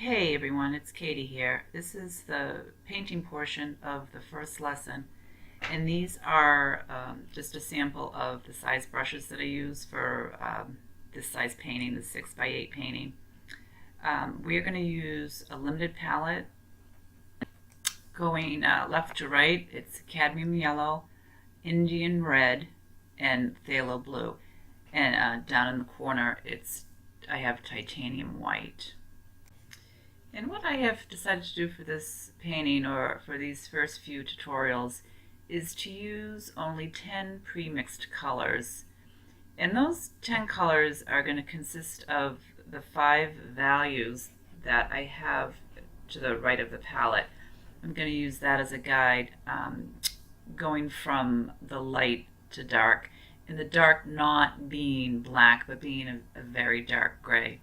Hey everyone, it's Katie here. This is the painting portion of the first lesson, and these are just a sample of the size brushes that I use for this size painting, the 6x8 painting. We are going to use a limited palette going left to right. It's cadmium yellow, Indian red, and phthalo blue. And down in the corner, I have titanium white. And what I have decided to do for this painting, or for these first few tutorials, is to use only 10 pre-mixed colors. And those 10 colors are going to consist of the 5 values that I have to the right of the palette. I'm going to use that as a guide, going from the light to dark, and the dark not being black, but being a very dark gray.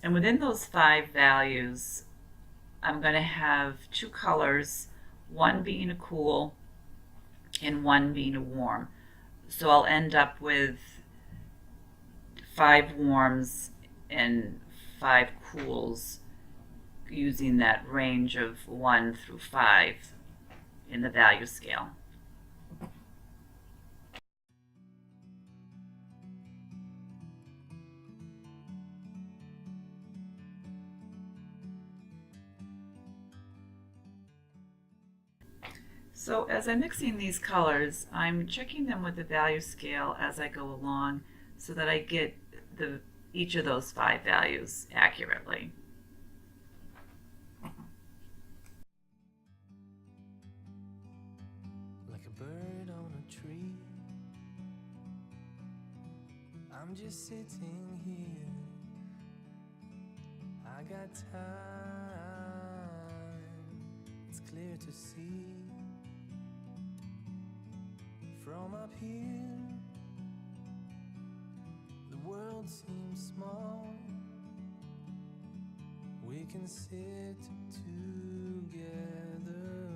And within those 5 values, I'm going to have 2 colors, one being a cool and one being a warm. So I'll end up with 5 warms and 5 cools using that range of 1 through 5 in the value scale. So as I'm mixing these colors, I'm checking them with the value scale as I go along so that I get each of those 5 values accurately. Like a bird on a tree, I'm just sitting here. I got time, it's clear to see. From up here, the world seems small. We can sit together.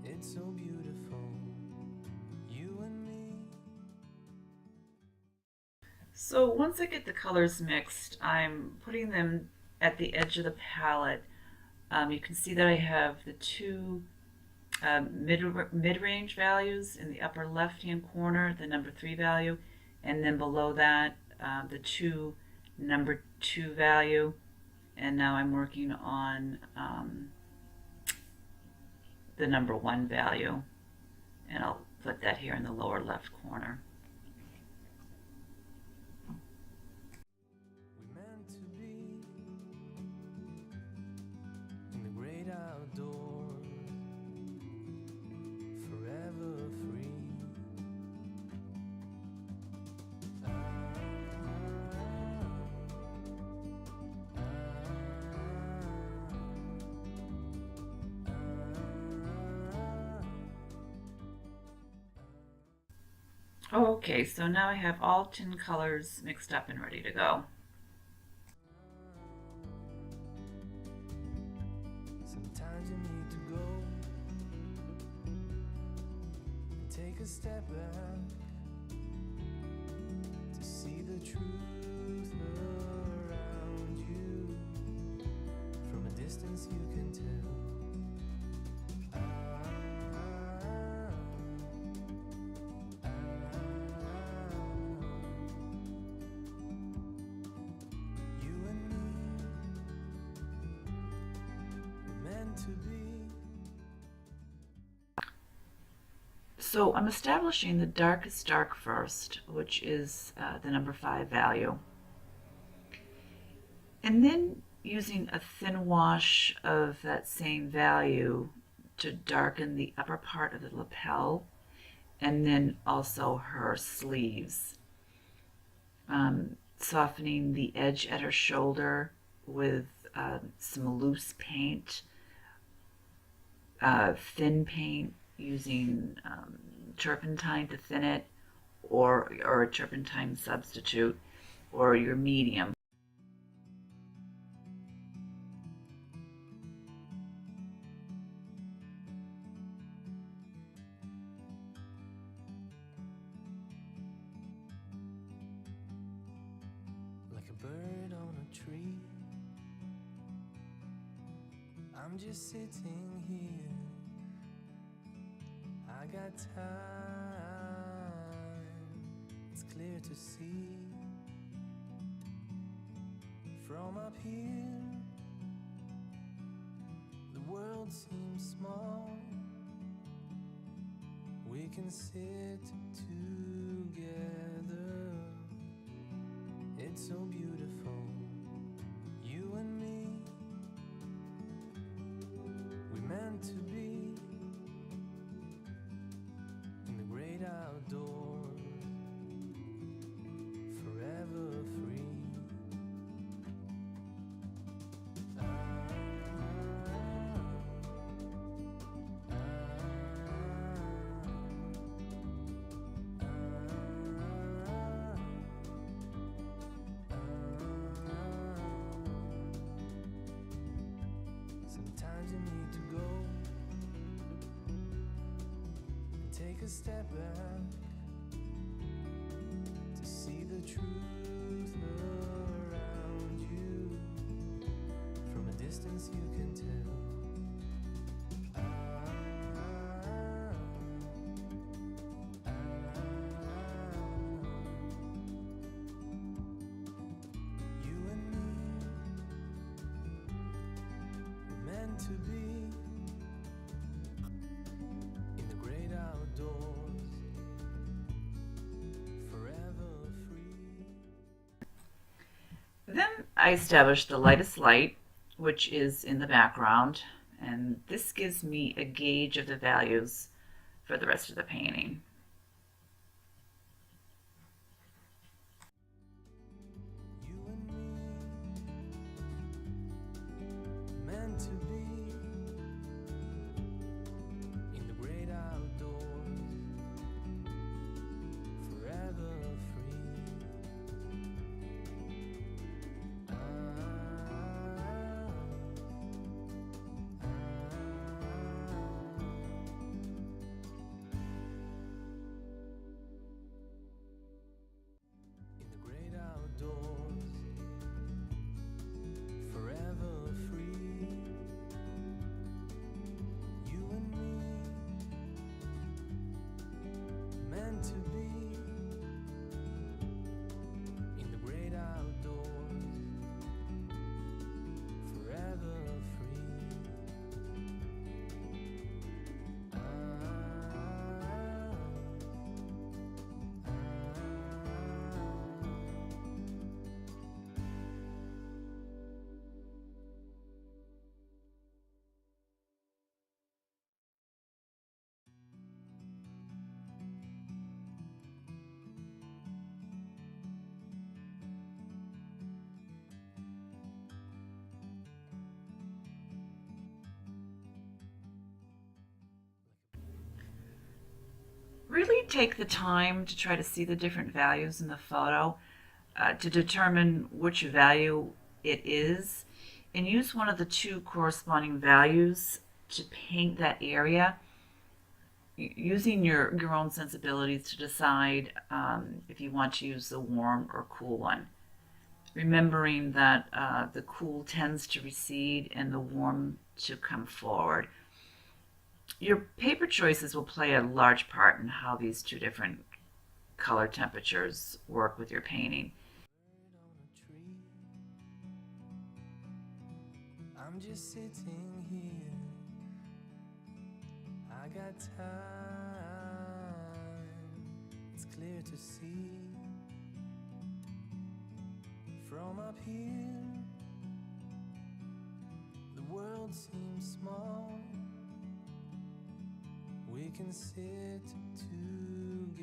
It's so beautiful, you and me. So once I get the colors mixed, I'm putting them at the edge of the palette. You can see that I have the 2 mid-range values in the upper left-hand corner, the number 3 value, and then below that, the 2 number 2 value. And now I'm working on the number 1 value, and I'll put that here in the lower left corner. We meant to be in the great outdoors, forever free. Okay, so now I have all 10 colors mixed up and ready to go. Sometimes you need to go and take a step back to see the truth around you. From a distance you can tell. You and me were meant to be. So I'm establishing the darkest dark first, which is the number 5 value. And then using a thin wash of that same value to darken the upper part of the lapel, and then also her sleeves. Softening the edge at her shoulder with some loose paint, thin paint using turpentine to thin it, or a turpentine substitute, or your medium. Like a bird on a tree, I'm just sitting here. I got time. It's clear to see from up here. The world seems small. We can sit together. It's so beautiful. You and me. We meant to be in the great outdoors, forever free. Sometimes you need to go and take a step back to see the truth around you. From a distance you can tell. You and me were meant to be in the great outdoors, forever free. Then I established the lightest light, which is in the background, and this gives me a gauge of the values for the rest of the painting. You and me meant to be in the great outdoors, forever free. In the great outdoors, forever free. You and me meant to be in the great outdoors, forever free. Really take the time to try to see the different values in the photo to determine which value it is, and use one of the two corresponding values to paint that area, using your own sensibilities to decide if you want to use the warm or cool one. Remembering that the cool tends to recede and the warm to come forward. Your paper choices will play a large part in how these two different color temperatures work with your painting. Bird on a tree. I'm just sitting here. I got time. It's clear to see from up here. The world seems small. We can sit together.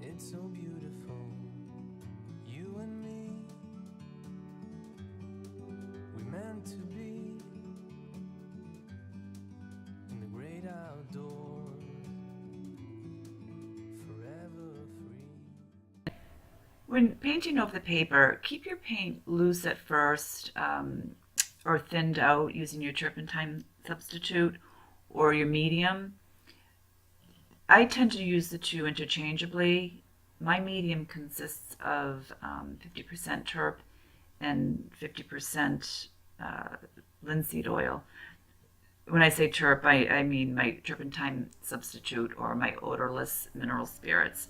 It's so beautiful. You and me. We meant to be in the great outdoors, forever free. When painting over the paper, keep your paint loose at first, or thinned out using your turpentine substitute or your medium. I tend to use the two interchangeably. My medium consists of 50% turp and 50% linseed oil. When I say terp, I mean my turpentine substitute or my odorless mineral spirits.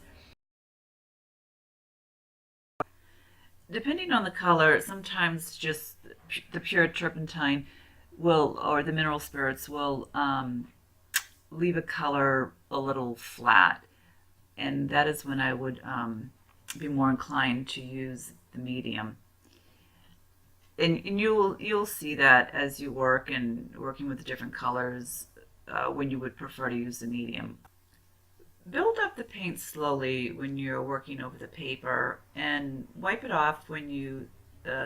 Depending on the color, sometimes just the pure turpentine will, or the mineral spirits will leave a color a little flat, and that is when I would be more inclined to use the medium. And you'll see that as you work and working with the different colors when you would prefer to use the medium. Build up the paint slowly when you're working over the paper and wipe it off when you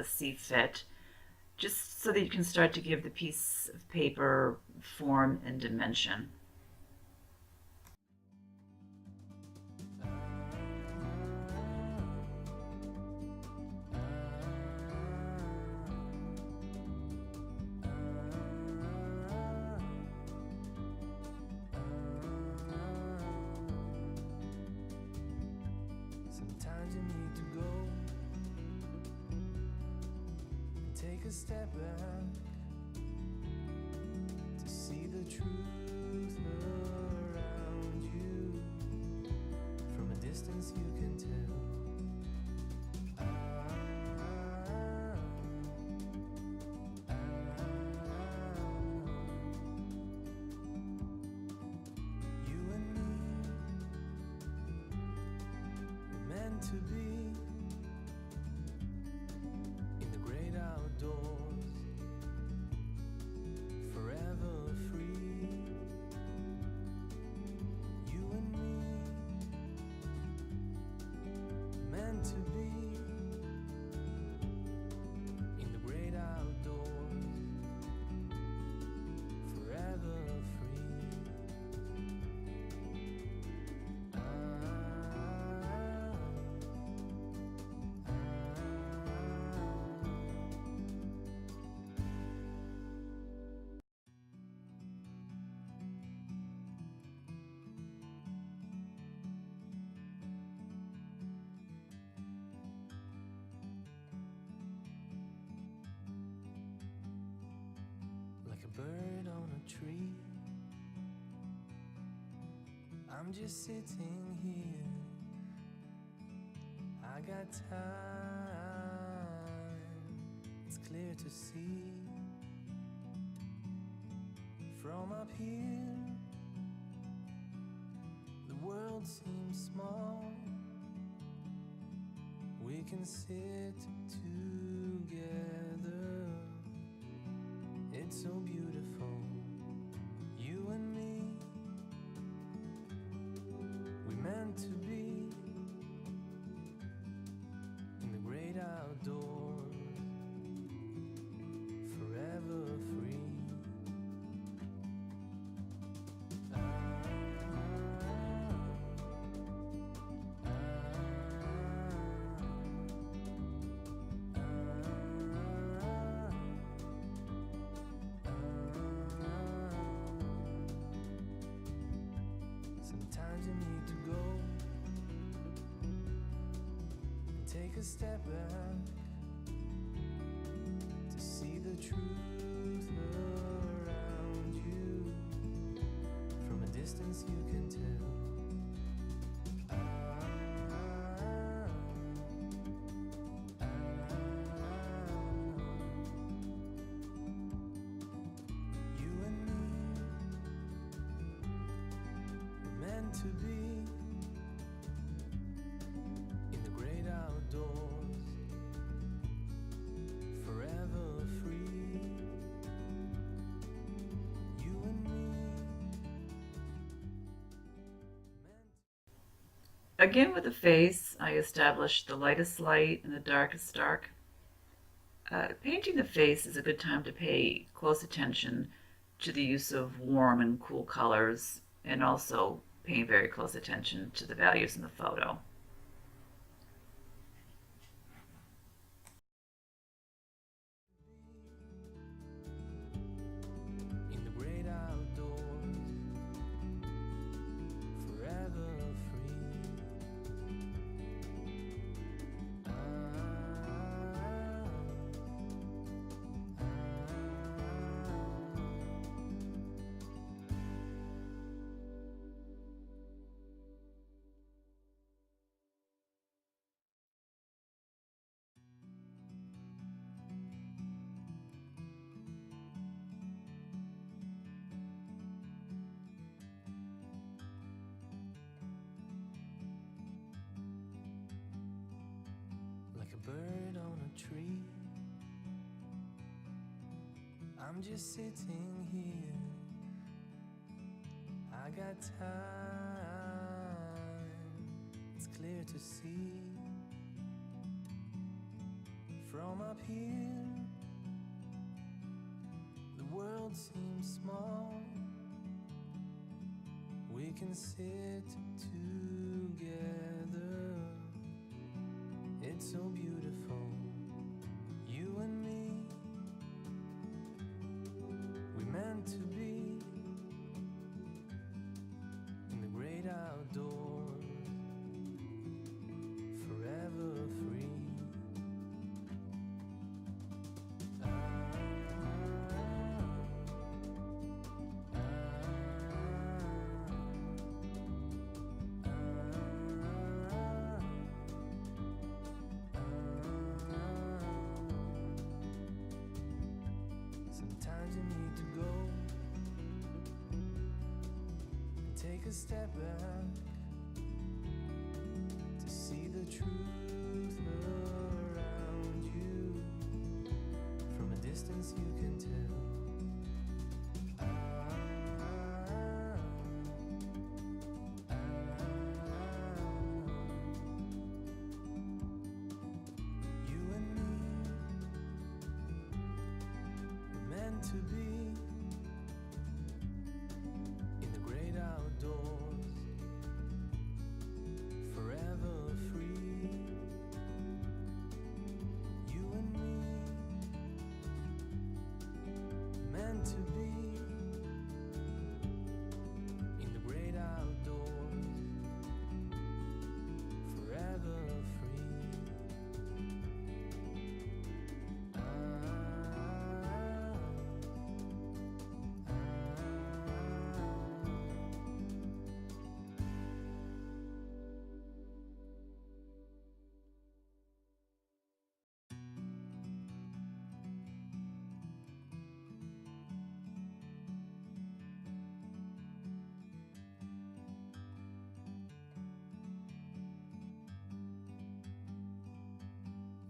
see fit, just so that you can start to give the piece of paper form and dimension. Sometimes you need to go and take a step back to see the truth around you. From a distance you can tell. You and me were meant to be in the great outdoors, forever free. You and me meant to be in the great outdoors, forever free. Like a bird on a tree, I'm just sitting here. I got time, it's clear to see. From up here, the world seems small. We can sit together, it's so beautiful. You and me, we meant to be in the great outdoors, forever free. Sometimes you need to go and take a step back to see the truth around you. From a distance you can tell. You and me were meant to be in the great outdoors, forever free. You and me meant. Again, with the face, I established the lightest light and the darkest dark. Painting the face is a good time to pay close attention to the use of warm and cool colors, and also paying very close attention to the values in the photo. In the great outdoors, forever free. I'm just sitting here. I got time. It's clear to see from up here. The world seems small. We can sit together. It's so beautiful, you and me. We meant to be in the great outdoors, forever free. Sometimes you need to go and take a step back to see the truth around you. From a distance you can tell. You and me were meant to be in the great outdoors, forever free. You and me meant to be in the great outdoors, forever free.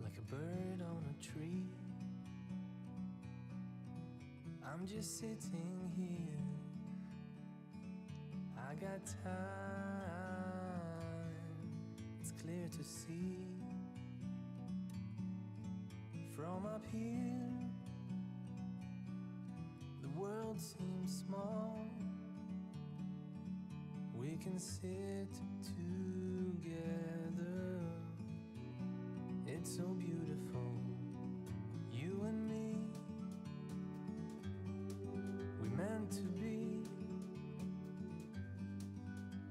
Like a bird on a tree, I'm just sitting here. I got time. It's clear to see from up here. The world seems small. We can sit together. It's so beautiful, you and me. We meant to be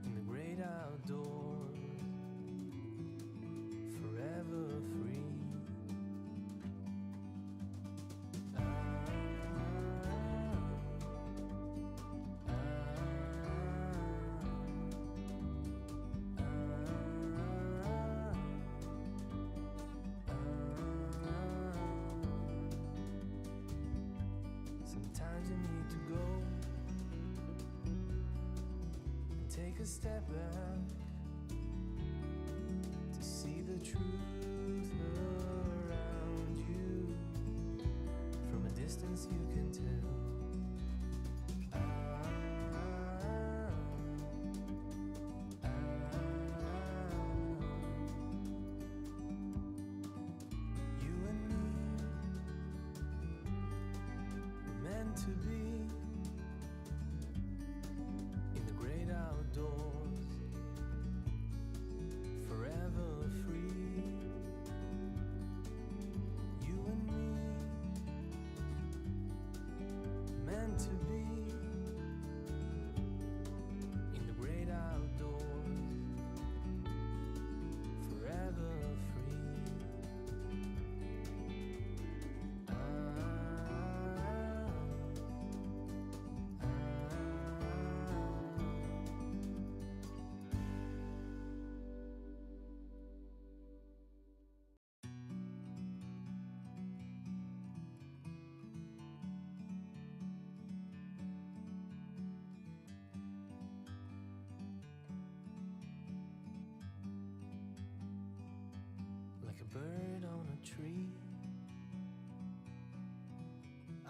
in the great outdoors, forever free. Sometimes you need to go and take a step back to see the truth around you. From a distance you can tell. You and me were meant to be in the great outdoors, forever free. You and me meant to be in the great outdoors, forever free. Like a bird on a tree,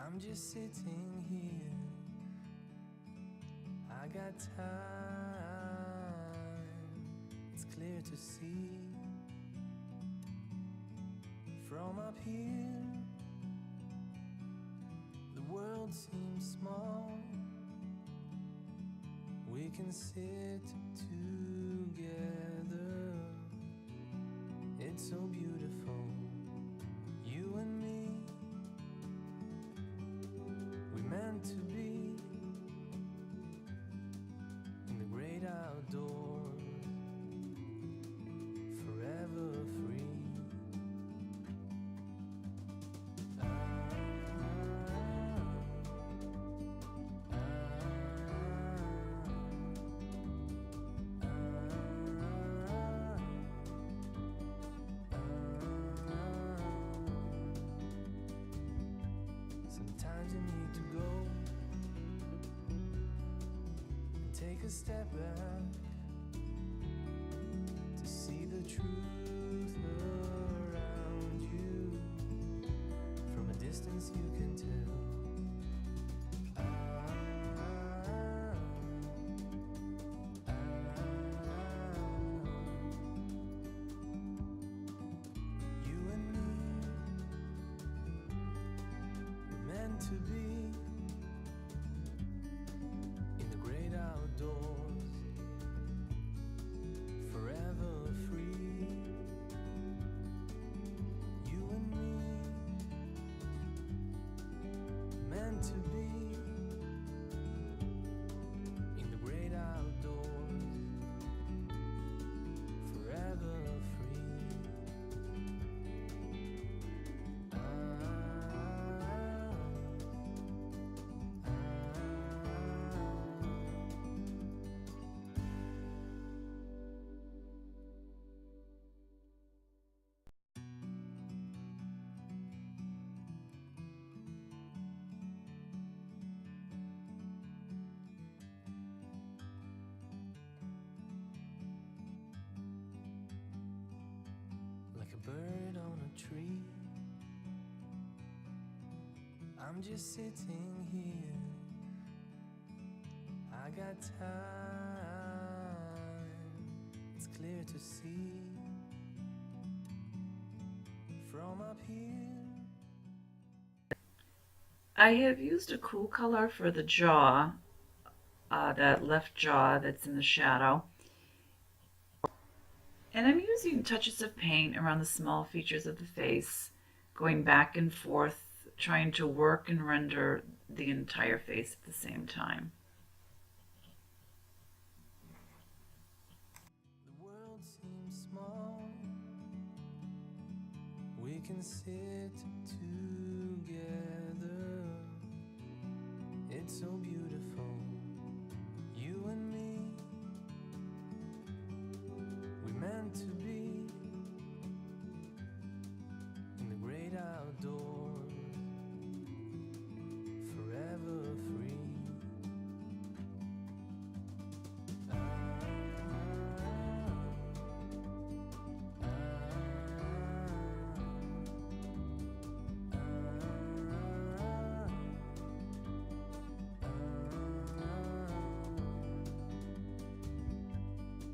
I'm just sitting here. I got time. It's clear to see from up here. The world seems small. We can sit together. It's so beautiful, you and me. We meant to be in the great outdoors, forever free. Sometimes you need to go and take a step back to see the truth around you. From a distance you can tell. You and me, we're meant to be in the great outdoors, forever free. You and me, meant to be in the great outdoors, forever free. Like a bird on a tree, I'm just sitting here. I got time. It's clear to see from up here. I have used a cool color for the jaw, that left jaw that's in the shadow. And I'm using touches of paint around the small features of the face, going back and forth, trying to work and render the entire face at the same time. The world seems small. We can sit together. It's so beautiful, you and me. We meant to be in the great outdoors, forever free.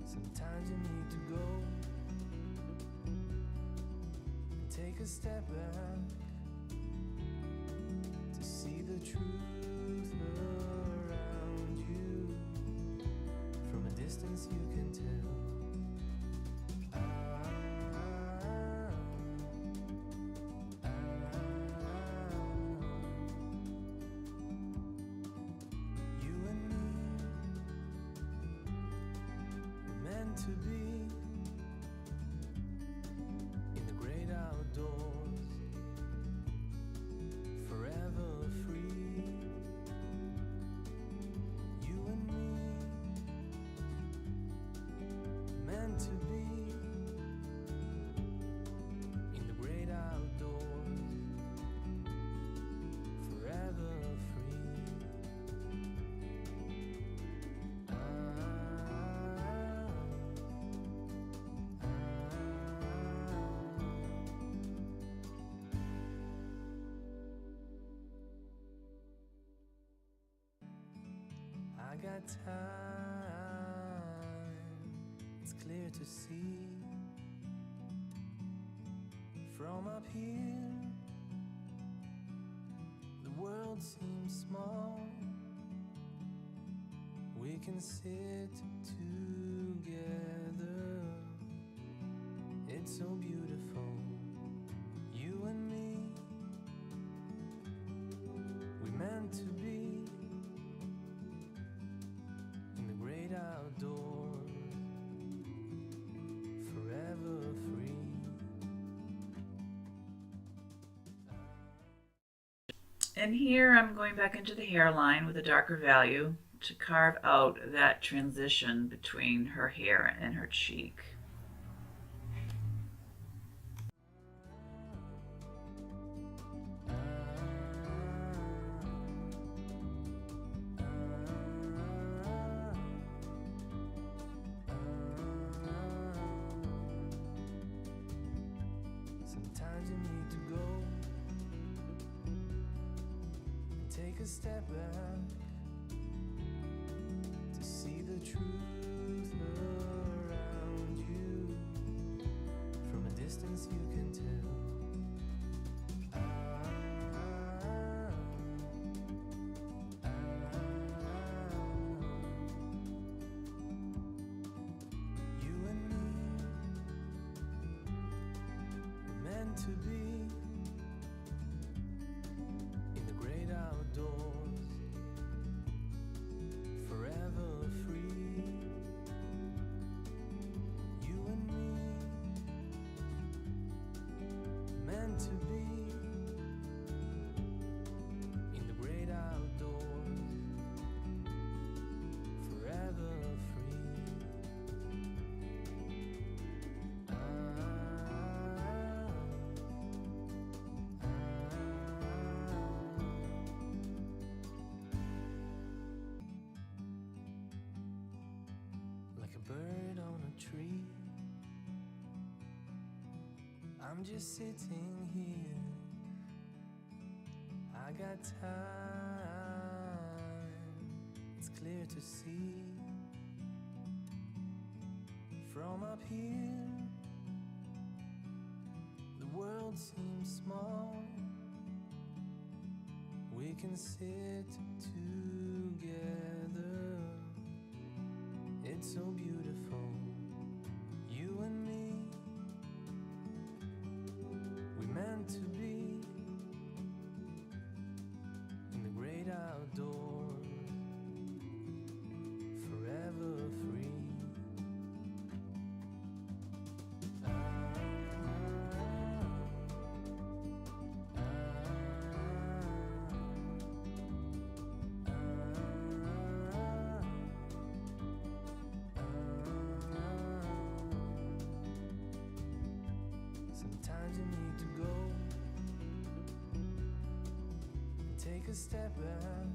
Sometimes you need to go and take a step back to see the truth around you. From a distance you can tell. You and me, we're meant to be in the great outdoors, forever free. You and me, meant to be in the great outdoors, forever free. got time, it's clear to see. From up here, the world seems small. We can sit together. It's so beautiful, you and me. We meant to be in the great outdoors, forever free. And here I'm going back into the hairline with a darker value to carve out that transition between her hair and her cheek. Sometimes you need to go and take a step back to see the truth around you. From a distance you can tell. You and me were meant to be in the great outdoors, forever free. You and me meant to be in the great outdoors, forever free. Like a bird on a tree, I'm just sitting here. I got time, it's clear to see. From up here, the world seems small. We can sit together. It's so beautiful, you and me. We meant to be in the great outdoors, forever free. Sometimes you need to go and take a step back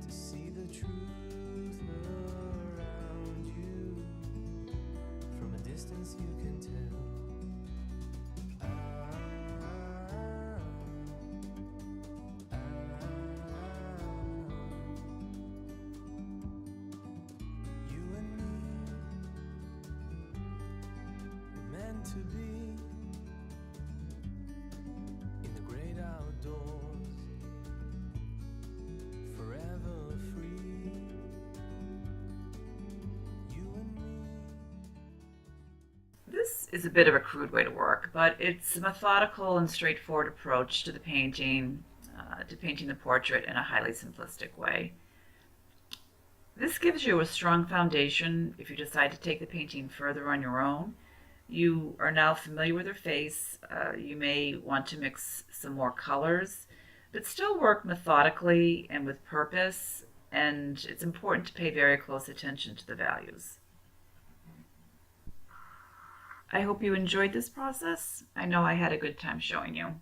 to see the truth around you. From a distance you can tell. You and me were meant to be in the great outdoors, forever free. You and me. This is a bit of a crude way to work, but it's a methodical and straightforward approach to the painting, to painting the portrait in a highly simplistic way. This gives you a strong foundation if you decide to take the painting further on your own. You are now familiar with her face. You may want to mix some more colors, but still work methodically and with purpose, and it's important to pay very close attention to the values. I hope you enjoyed this process. I know I had a good time showing you.